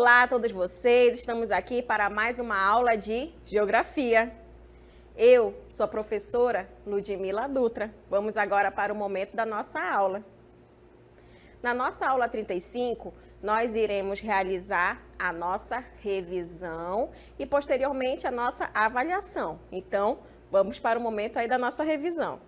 Olá a todos vocês, estamos aqui para mais uma aula de Geografia. Eu sou a professora Ludmila Dutra. Vamos agora para o momento da nossa aula. Na nossa aula 35, nós iremos realizar a nossa revisão e posteriormente a nossa avaliação. Então, vamos para o momento aí da nossa revisão.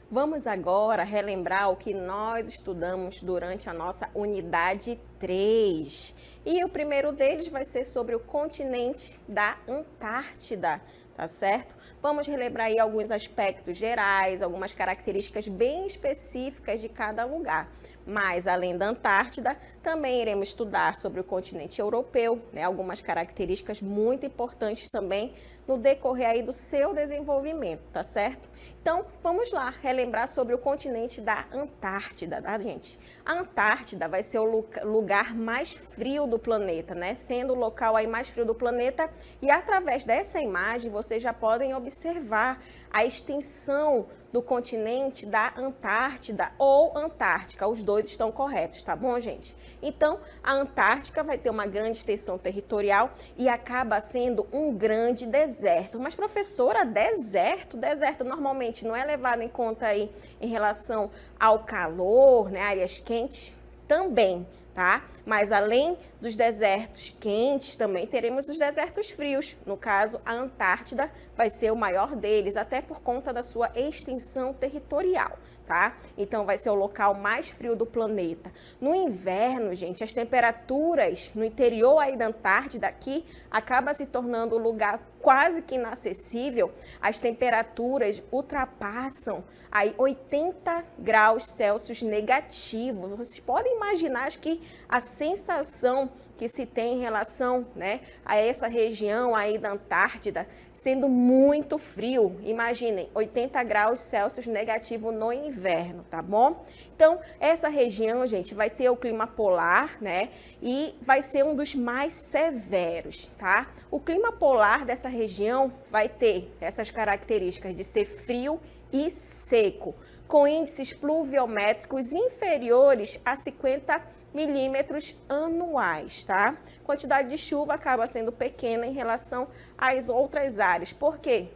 Vamos agora relembrar o que nós estudamos durante a nossa unidade 3. E o primeiro deles vai ser sobre o continente da Antártida, tá certo? Vamos relembrar aí alguns aspectos gerais, algumas características bem específicas de cada lugar. Mas, além da Antártida, também iremos estudar sobre o continente europeu, né? Algumas características muito importantes também no decorrer aí do seu desenvolvimento, tá certo? Então, vamos lá relembrar sobre o continente da Antártida, tá, gente? A Antártida vai ser o lugar mais frio do planeta, né? Sendo o local aí mais frio do planeta, e através dessa imagem vocês já podem observar a extensão do continente da Antártida ou Antártica. Os dois estão corretos, tá bom, gente? Então, a Antártica vai ter uma grande extensão territorial e acaba sendo um grande deserto. Mas, professora, deserto? Deserto normalmente não é levado em conta aí em relação ao calor, né? Áreas quentes também, tá? Mas além dos desertos quentes, também teremos os desertos frios. No caso, a Antártida vai ser o maior deles, até por conta da sua extensão territorial, tá? Então, vai ser o local mais frio do planeta. No inverno, gente, as temperaturas no interior aí da Antártida aqui acaba se tornando um lugar quase que inacessível. As temperaturas ultrapassam aí 80 graus Celsius negativos. Vocês podem imaginar, acho que a sensação que se tem em relação, né, a essa região aí da Antártida sendo muito frio. Imaginem, 80 graus Celsius negativo no inverno, tá bom? Então, essa região, gente, vai ter o clima polar, né, e vai ser um dos mais severos, tá? O clima polar dessa região vai ter essas características de ser frio e seco, com índices pluviométricos inferiores a 50 milímetros anuais, tá? Quantidade de chuva acaba sendo pequena em relação às outras áreas. Por quê?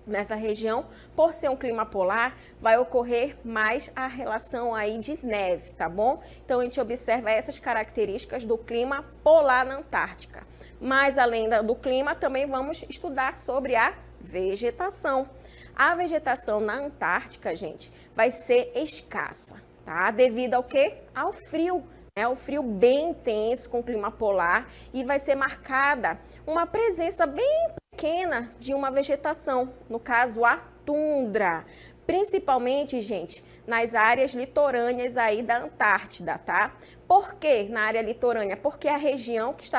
Nessa região, por ser um clima polar, vai ocorrer mais a relação aí de neve, tá bom? Então, a gente observa essas características do clima polar na Antártica. Mas, além do clima, também vamos estudar sobre a vegetação. A vegetação na Antártica, gente, vai ser escassa, tá? Devido ao quê? Ao frio. É o frio bem intenso com clima polar, e vai ser marcada uma presença bem pequena de uma vegetação, no caso a tundra, principalmente, gente, nas áreas litorâneas aí da Antártida, tá? Por que na área litorânea? Porque a região que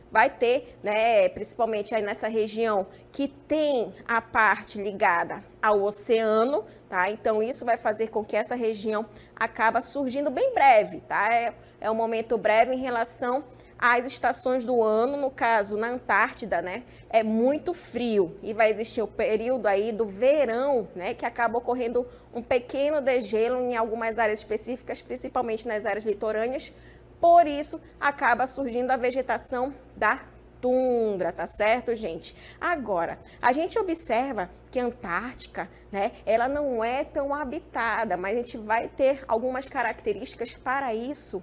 vai ter, né, principalmente aí nessa região que tem a parte ligada ao oceano, tá? Então, isso vai fazer com que essa região acaba surgindo bem breve, tá? É um momento breve em relação às estações do ano. No caso, na Antártida, né, é muito frio e vai existir o período aí do verão, né, que acaba ocorrendo um pequeno degelo em algumas áreas específicas, principalmente nas áreas litorâneas. Por isso, acaba surgindo a vegetação da tundra, tá certo, gente? Agora, a gente observa que a Antártica, né, ela não é tão habitada, mas a gente vai ter algumas características para isso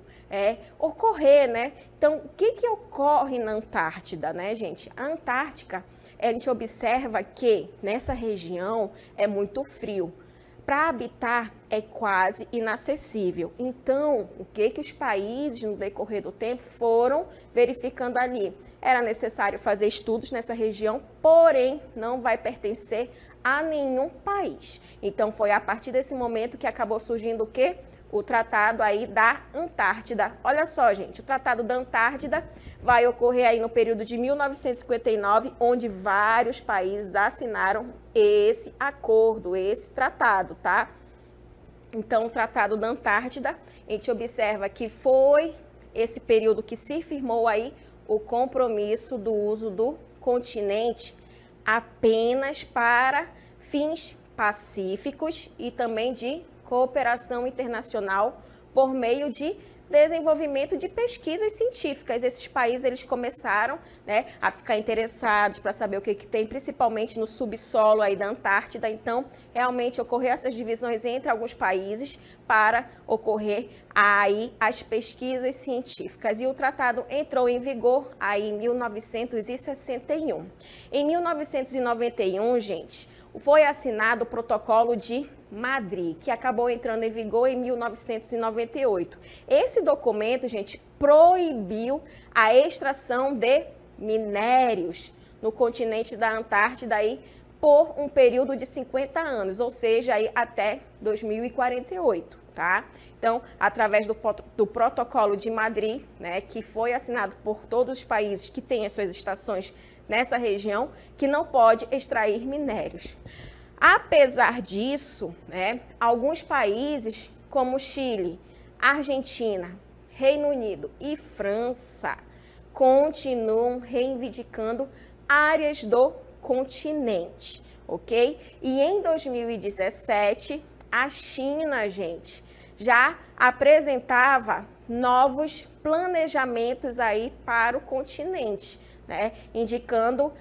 ocorrer, né? Então, o que ocorre na Antártida, né, gente? A Antártica, a gente observa que nessa região é muito frio. Para habitar é quase inacessível. Então, o que os países, no decorrer do tempo, foram verificando ali? Era necessário fazer estudos nessa região, porém, não vai pertencer a nenhum país. Então, foi a partir desse momento que acabou surgindo o quê? O Tratado aí da Antártida. Olha só, gente, o Tratado da Antártida vai ocorrer aí no período de 1959, onde vários países assinaram esse acordo, esse tratado, tá? Então, o Tratado da Antártida, a gente observa que foi esse período que se firmou aí o compromisso do uso do continente apenas para fins pacíficos e também de cooperação internacional por meio de desenvolvimento de pesquisas científicas. Esses países eles começaram, né, a ficar interessados para saber o que tem, principalmente no subsolo aí da Antártida. Então, realmente ocorreu essas divisões entre alguns países para ocorrer aí as pesquisas científicas. E o tratado entrou em vigor aí em 1961. Em 1991, gente, foi assinado o Protocolo de Madrid, que acabou entrando em vigor em 1998. Esse documento, gente, proibiu a extração de minérios no continente da Antártida aí por um período de 50 anos, ou seja, aí até 2048, tá? Então, através do Protocolo de Madrid, né, que foi assinado por todos os países que têm as suas estações nessa região, que não pode extrair minérios. Apesar disso, né, alguns países como Chile, Argentina, Reino Unido e França continuam reivindicando áreas do continente, ok? E em 2017, a China, gente, já apresentava novos planejamentos aí para o continente, né, indicando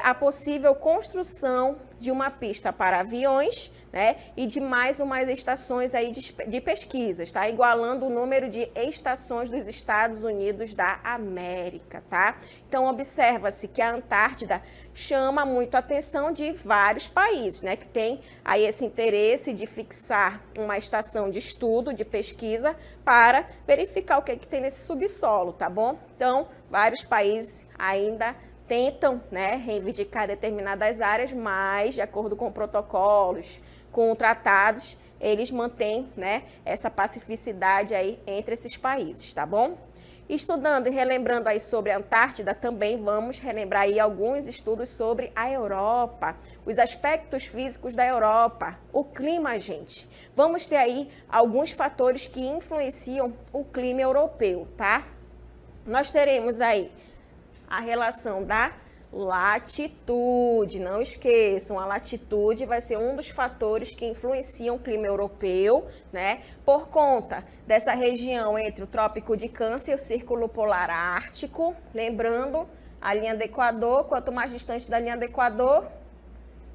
a possível construção de uma pista para aviões, né, e de mais umas estações aí de pesquisas, tá? Igualando o número de estações dos Estados Unidos da América, tá? Então, observa-se que a Antártida chama muito a atenção de vários países, né, que tem aí esse interesse de fixar uma estação de estudo, de pesquisa, para verificar o que tem nesse subsolo, tá bom? Então, vários países ainda tentam, né, reivindicar determinadas áreas, mas, de acordo com protocolos, com tratados, eles mantêm, né, essa pacificidade aí entre esses países, tá bom? Estudando e relembrando aí sobre a Antártida, também vamos relembrar aí alguns estudos sobre a Europa, os aspectos físicos da Europa, o clima, gente. Vamos ter aí alguns fatores que influenciam o clima europeu, tá? Nós teremos aí a relação da latitude, não esqueçam, a latitude vai ser um dos fatores que influenciam o clima europeu, né? Por conta dessa região entre o Trópico de Câncer e o Círculo Polar Ártico, lembrando, a linha do Equador, quanto mais distante da linha do Equador,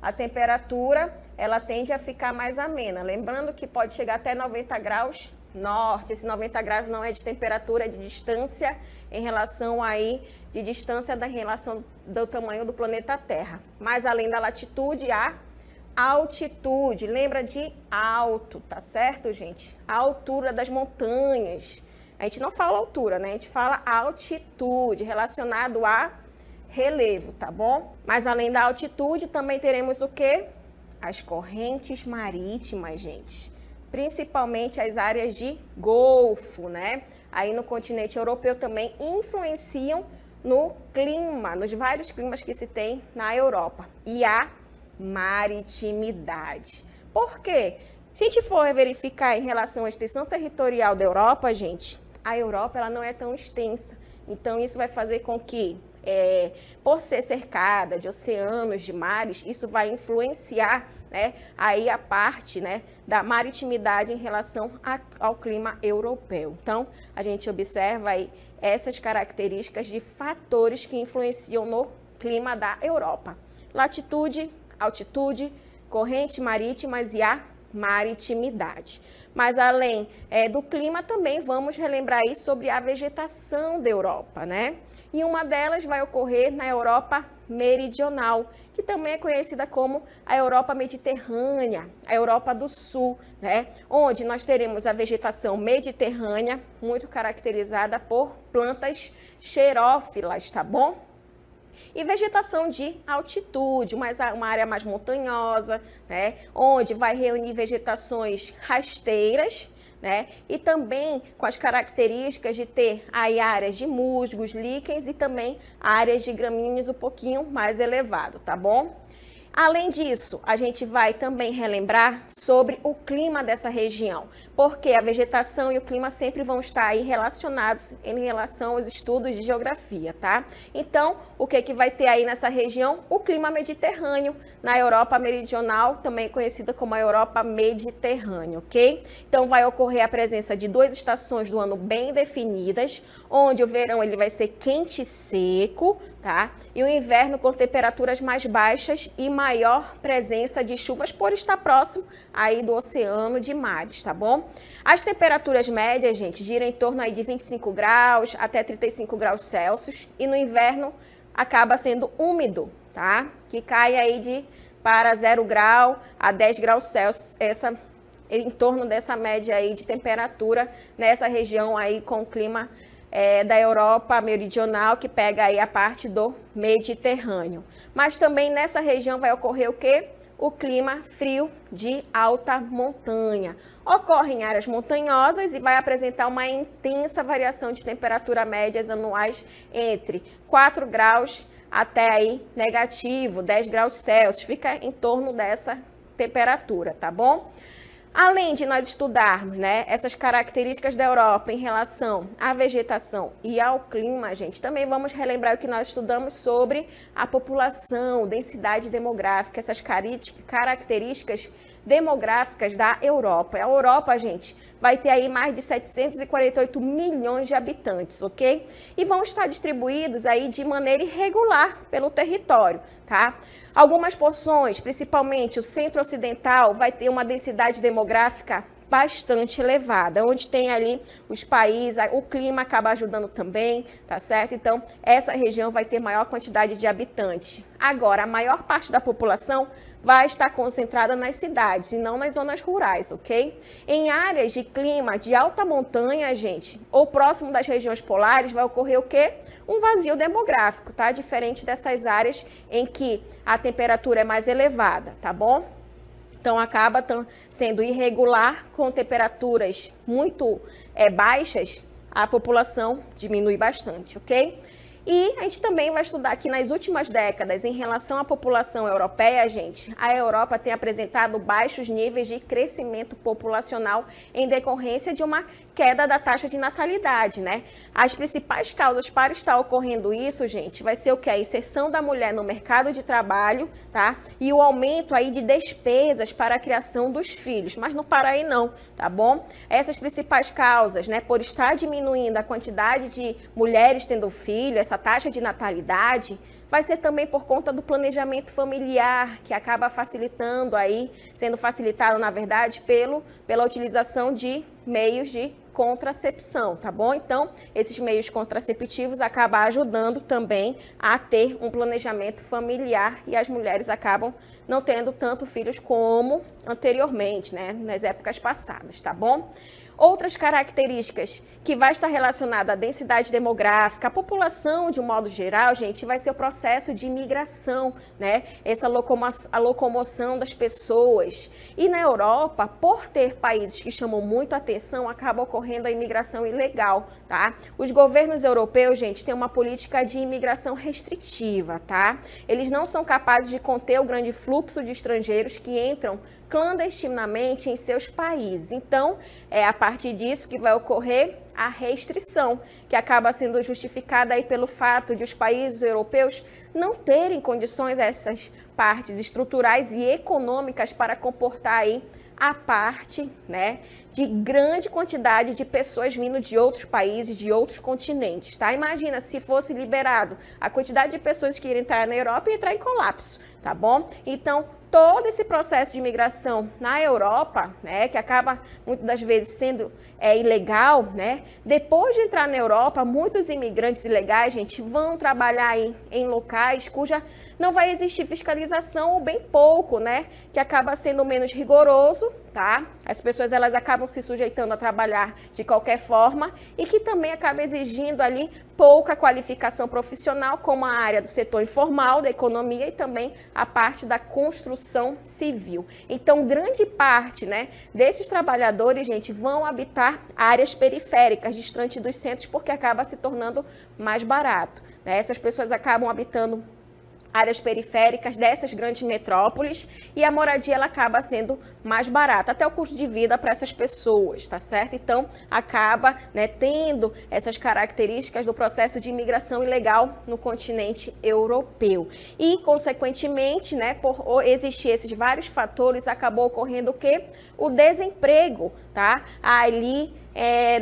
a temperatura, ela tende a ficar mais amena, lembrando que pode chegar até 90 graus norte. Esse 90 graus não é de temperatura, é de distância em relação aí, de distância da relação do tamanho do planeta Terra. Mas além da latitude, a altitude. Lembra de alto, tá certo, gente? A altura das montanhas. A gente não fala altura, né? A gente fala altitude, relacionado a relevo, tá bom? Mas além da altitude, também teremos o quê? As correntes marítimas, gente. Principalmente as áreas de Golfo, né? Aí no continente europeu também influenciam no clima, nos vários climas que se tem na Europa. E a maritimidade. Por quê? Se a gente for verificar em relação à extensão territorial da Europa, gente, a Europa ela não é tão extensa. Então isso vai fazer com que, por ser cercada de oceanos, de mares, isso vai influenciar, né, aí a parte, né, da maritimidade em relação ao clima europeu. Então, a gente observa aí essas características de fatores que influenciam no clima da Europa. Latitude, altitude, correntes marítimas e a maritimidade. Mas além do clima, também vamos relembrar aí sobre a vegetação da Europa, né? E uma delas vai ocorrer na Europa meridional, que também é conhecida como a Europa mediterrânea, a Europa do Sul, né? Onde nós teremos a vegetação mediterrânea, muito caracterizada por plantas xerófilas, tá bom? E vegetação de altitude, uma área mais montanhosa, né? Onde vai reunir vegetações rasteiras, né? E também com as características de ter aí áreas de musgos, líquens e também áreas de gramíneas um pouquinho mais elevado, tá bom? Além disso, a gente vai também relembrar sobre o clima dessa região, porque a vegetação e o clima sempre vão estar aí relacionados em relação aos estudos de geografia, tá? Então, o que vai ter aí nessa região? O clima mediterrâneo, na Europa meridional, também conhecida como a Europa mediterrânea, ok? Então, vai ocorrer a presença de 2 estações do ano bem definidas, onde o verão ele vai ser quente e seco, tá? E o inverno com temperaturas mais baixas e maior presença de chuvas por estar próximo aí do oceano de mares, tá bom? As temperaturas médias, gente, giram em torno aí de 25 graus até 35 graus Celsius e no inverno acaba sendo úmido, tá? Que cai aí para 0 grau a 10 graus Celsius, em torno dessa média aí de temperatura nessa região aí com o clima da Europa meridional, que pega aí a parte do Mediterrâneo. Mas também nessa região vai ocorrer o quê? O clima frio de alta montanha. Ocorre em áreas montanhosas e vai apresentar uma intensa variação de temperatura médias anuais entre 4 graus até aí negativo, 10 graus Celsius. Fica em torno dessa temperatura, tá bom? Além de nós estudarmos, né, essas características da Europa em relação à vegetação e ao clima, gente, também vamos relembrar o que nós estudamos sobre a população, densidade demográfica, essas características demográficas da Europa. A Europa, gente, vai ter aí mais de 748 milhões de habitantes, ok? E vão estar distribuídos aí de maneira irregular pelo território, tá? Algumas porções, principalmente o centro-ocidental, vai ter uma densidade demográfica bastante elevada, onde tem ali os países, o clima acaba ajudando também, tá certo? Então, essa região vai ter maior quantidade de habitantes. Agora, a maior parte da população vai estar concentrada nas cidades e não nas zonas rurais, ok? Em áreas de clima de alta montanha, gente, ou próximo das regiões polares, vai ocorrer o quê? Um vazio demográfico, tá? Diferente dessas áreas em que a temperatura é mais elevada, tá bom? Então, acaba sendo irregular, com temperaturas muito baixas, a população diminui bastante, ok? E a gente também vai estudar aqui nas últimas décadas, em relação à população europeia, gente, a Europa tem apresentado baixos níveis de crescimento populacional em decorrência de uma queda da taxa de natalidade, né? As principais causas para estar ocorrendo isso, gente, vai ser o que? A inserção da mulher no mercado de trabalho, tá? E o aumento aí de despesas para a criação dos filhos, mas não para aí não, tá bom? Essas principais causas, né, por estar diminuindo a quantidade de mulheres tendo filho, essa taxa de natalidade, vai ser também por conta do planejamento familiar, que acaba facilitando aí, sendo facilitado, na verdade, pela utilização de meios de contracepção, tá bom? Então, esses meios contraceptivos acabam ajudando também a ter um planejamento familiar e as mulheres acabam não tendo tanto filhos como anteriormente, né? Nas épocas passadas, tá bom? Outras características que vai estar relacionada à densidade demográfica, a população de um modo geral, gente, vai ser o processo de imigração, né? A locomoção das pessoas. E na Europa, por ter países que chamam muito atenção, acaba ocorrendo a imigração ilegal, tá? Os governos europeus, gente, têm uma política de imigração restritiva, tá? Eles não são capazes de conter o grande fluxo de estrangeiros que entram clandestinamente em seus países. Então, é a partir disso que vai ocorrer a restrição, que acaba sendo justificada aí pelo fato de os países europeus não terem condições, essas partes estruturais e econômicas para comportar aí a parte, né, de grande quantidade de pessoas vindo de outros países, de outros continentes, tá? Imagina se fosse liberado a quantidade de pessoas que iriam entrar na Europa e entrar em colapso, tá bom? Então, todo esse processo de imigração na Europa, né, que acaba muitas das vezes sendo ilegal, né, depois de entrar na Europa, muitos imigrantes ilegais, gente, vão trabalhar aí em locais cuja não vai existir fiscalização ou bem pouco, né, que acaba sendo menos rigoroso, tá? As pessoas, elas acabam se sujeitando a trabalhar de qualquer forma e que também acaba exigindo ali pouca qualificação profissional, como a área do setor informal, da economia e também a parte da construção civil. Então, grande parte, né, desses trabalhadores, gente, vão habitar áreas periféricas, distantes dos centros, porque acaba se tornando mais barato, né? Essas pessoas acabam habitando áreas periféricas dessas grandes metrópoles e a moradia ela acaba sendo mais barata, até o custo de vida para essas pessoas, tá certo? Então, acaba, né, tendo essas características do processo de imigração ilegal no continente europeu. E, consequentemente, né, por existir esses vários fatores, acabou ocorrendo o quê? O desemprego, tá? Ali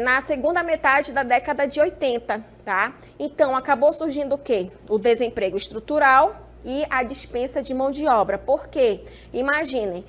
na segunda metade da década de 80, tá? Então, acabou surgindo o quê? O desemprego estrutural e a dispensa de mão de obra. Por quê? Imaginem,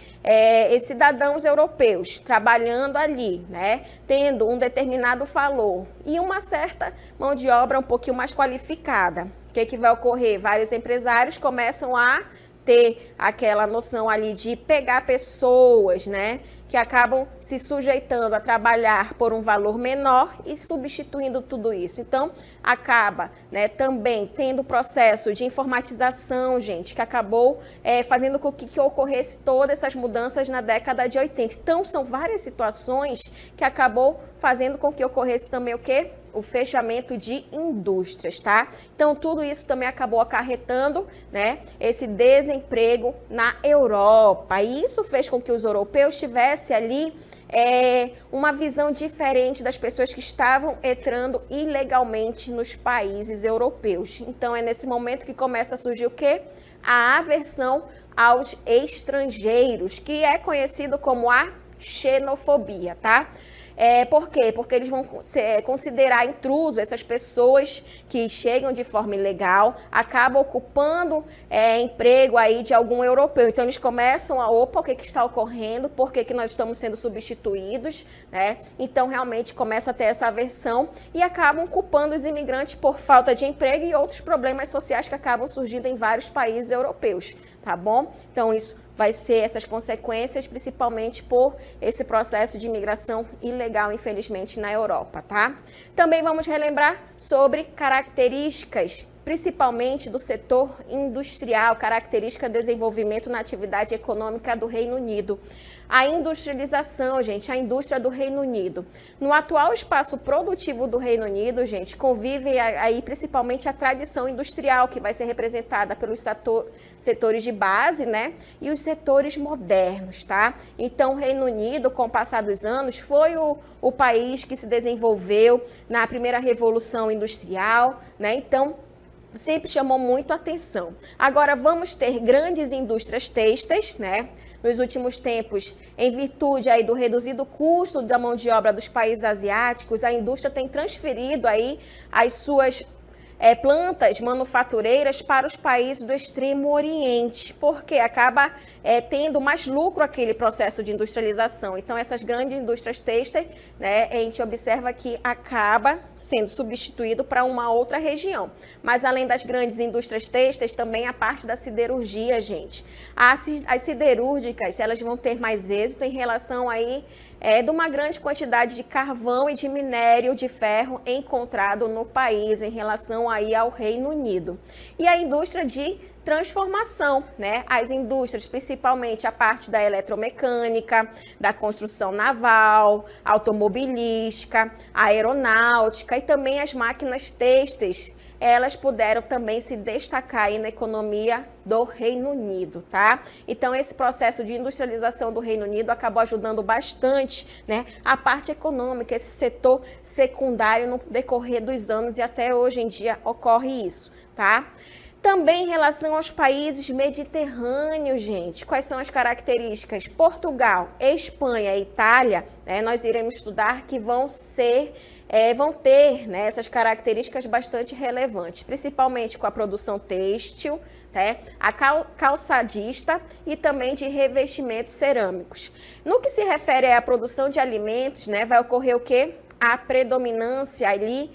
esses cidadãos europeus trabalhando ali, né, tendo um determinado valor e uma certa mão de obra um pouquinho mais qualificada. O que vai ocorrer? Vários empresários começam a ter aquela noção ali de pegar pessoas, né, que acabam se sujeitando a trabalhar por um valor menor e substituindo tudo isso. Então, acaba, né, também tendo o processo de informatização, gente, que acabou fazendo com que ocorresse todas essas mudanças na década de 80. Então, são várias situações que acabou fazendo com que ocorresse também o quê? O fechamento de indústrias, tá? Então, tudo isso também acabou acarretando, né, esse desemprego na Europa. E isso fez com que os europeus tivessem ali uma visão diferente das pessoas que estavam entrando ilegalmente nos países europeus. Então, é nesse momento que começa a surgir o quê? A aversão aos estrangeiros, que é conhecido como a xenofobia, tá? Por quê? Porque eles vão considerar intruso essas pessoas que chegam de forma ilegal, acabam ocupando emprego aí de algum europeu. Então, eles começam opa, o que está ocorrendo? Por que nós estamos sendo substituídos? Né? Então, realmente, começa a ter essa aversão e acabam culpando os imigrantes por falta de emprego e outros problemas sociais que acabam surgindo em vários países europeus, tá bom? Então, isso vai ser essas consequências, principalmente por esse processo de imigração ilegal, infelizmente, na Europa, tá? Também vamos relembrar sobre características, principalmente do setor industrial, característica de desenvolvimento na atividade econômica do Reino Unido. A industrialização, gente, a indústria do Reino Unido. No atual espaço produtivo do Reino Unido, gente, convive aí principalmente a tradição industrial, que vai ser representada pelos setores de base, né, e os setores modernos, tá? Então, o Reino Unido, com o passar dos anos, foi o país que se desenvolveu na primeira revolução industrial, né? Então, sempre chamou muito a atenção. Agora, vamos ter grandes indústrias têxteis, né? Nos últimos tempos, em virtude aí do reduzido custo da mão de obra dos países asiáticos, a indústria tem transferido aí as suas plantas manufatureiras para os países do Extremo Oriente, porque acaba tendo mais lucro aquele processo de industrialização. Então, essas grandes indústrias têxteis, né, a gente observa que acaba sendo substituído para uma outra região. Mas, além das grandes indústrias têxteis, também a parte da siderurgia, gente. As siderúrgicas, elas vão ter mais êxito em relação aí de uma grande quantidade de carvão e de minério de ferro encontrado no país em relação aí ao Reino Unido. E a indústria de transformação, né? As indústrias, principalmente a parte da eletromecânica, da construção naval, automobilística, aeronáutica e também as máquinas têxteis, elas puderam também se destacar aí na economia do Reino Unido, tá? Então, esse processo de industrialização do Reino Unido acabou ajudando bastante, né, a parte econômica, esse setor secundário no decorrer dos anos e até hoje em dia ocorre isso, tá? Também em relação aos países mediterrâneos, gente, quais são as características? Portugal, Espanha e Itália, né, nós iremos estudar que vão ter, né, essas características bastante relevantes, principalmente com a produção têxtil, né, a calçadista e também de revestimentos cerâmicos. No que se refere à produção de alimentos, né, vai ocorrer o quê? A predominância ali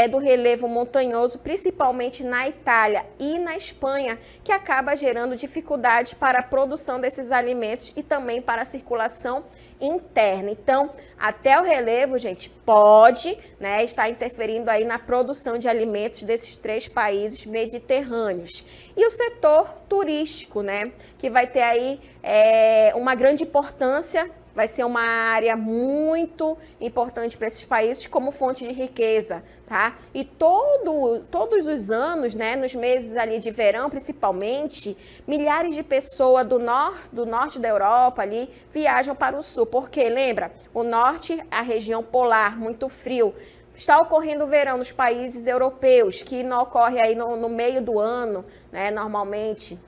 do relevo montanhoso, principalmente na Itália e na Espanha, que acaba gerando dificuldade para a produção desses alimentos e também para a circulação interna. Então, até o relevo, gente, pode, né, estar interferindo aí na produção de alimentos desses três países mediterrâneos. E o setor turístico, né, que vai ter aí uma grande importância vai ser uma área muito importante para esses países como fonte de riqueza, tá? E todos os anos, né, nos meses ali de verão, principalmente, milhares de pessoas do norte da Europa ali viajam para o sul, porque lembra, o norte, a região polar, muito frio. Está ocorrendo o verão nos países europeus, que não ocorre aí no meio do ano, né, normalmente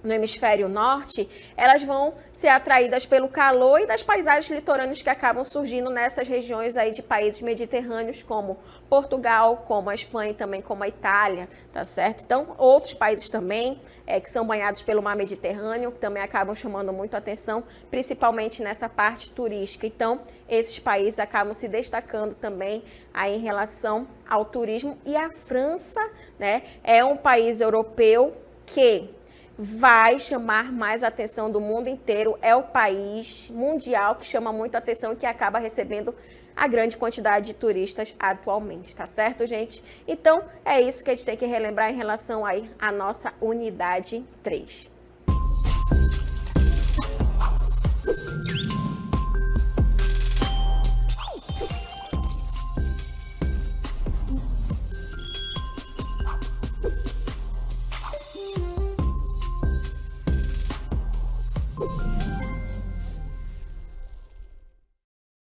no hemisfério norte, elas vão ser atraídas pelo calor e das paisagens litorâneas que acabam surgindo nessas regiões aí de países mediterrâneos, como Portugal, como a Espanha e também como a Itália, tá certo? Então, outros países também que são banhados pelo mar Mediterrâneo, que também acabam chamando muito a atenção, principalmente nessa parte turística. Então, esses países acabam se destacando também aí em relação ao turismo. E a França, né, é um país europeu que vai chamar mais a atenção do mundo inteiro, é o país mundial que chama muito a atenção e que acaba recebendo a grande quantidade de turistas atualmente, tá certo, gente? Então, é isso que a gente tem que relembrar em relação aí à nossa unidade 3.